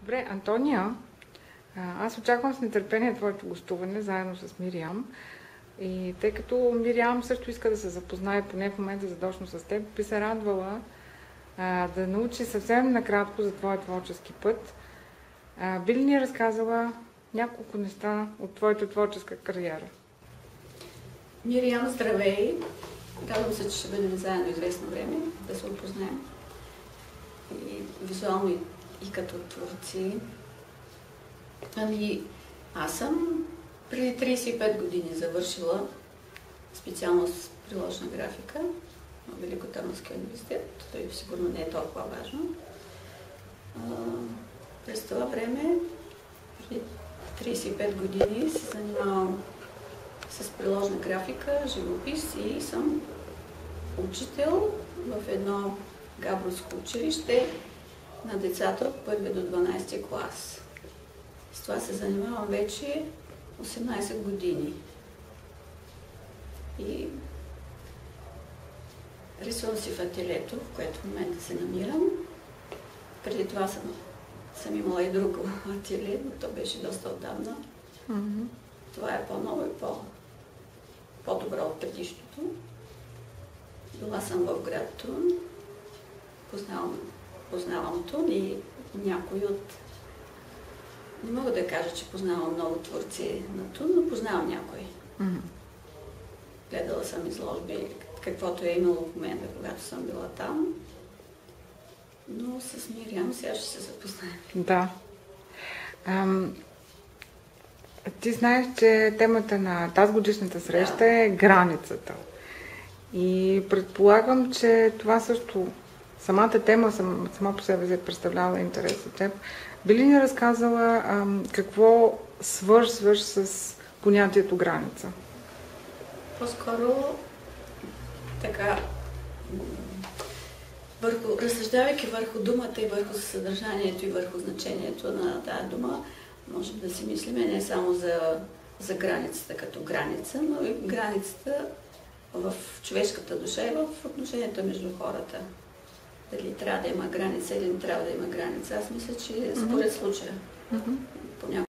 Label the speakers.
Speaker 1: Добре, Антония, аз очаквам с нетърпение твоето гостуване заедно с Мириам. И тъй като Мириам също иска да се запознае поне в момента задочно с теб, би се радвала да научи съвсем накратко за твоя творчески път. Би ли ни разказала няколко неща от твоята творческа кариера?
Speaker 2: Мириам, здравей! Радвам се, че ще бъдем заедно известно време, да се опознаем. И визуално и като творци. Аз съм преди 35 години завършила специалност приложна графика в Великотърновския университет. Той сигурно не е толкова важно. През това време, преди 35 години, се занимавам с приложна графика, живопис и съм учител в едно габровско училище на децата от 1 до 12 клас. С това се занимавам вече 18 години. И рисувам си в ателието, в което в момента се намирам. Преди това съм имала и друго ателие, но то беше доста отдавна. Mm-hmm. Това е по-ново и по-добро от предишното. Била съм в град Тун. Познавам Тун и някои от... Не мога да кажа, че познавам много творци на Тун, но познавам някои. Mm-hmm. Гледала съм изложби, каквото е имало в момента, когато съм била там. Но с Мириам сега ще се запознаем.
Speaker 1: Да. Ти знаеш, че темата на тази годишната среща е границата. И предполагам, че това също, самата тема сама по себе си представлява интерес от теб. Би ли ни разказала какво свързваш с понятието граница?
Speaker 2: По-скоро така, разсъждавайки върху думата и върху съдържанието и върху значението на тази дума, можем да си мислиме не само за границата като граница, но и границата в човешката душа и в отношенията между хората. Дали трябва да има граница или не трябва да има граница. Аз мисля, че според случая.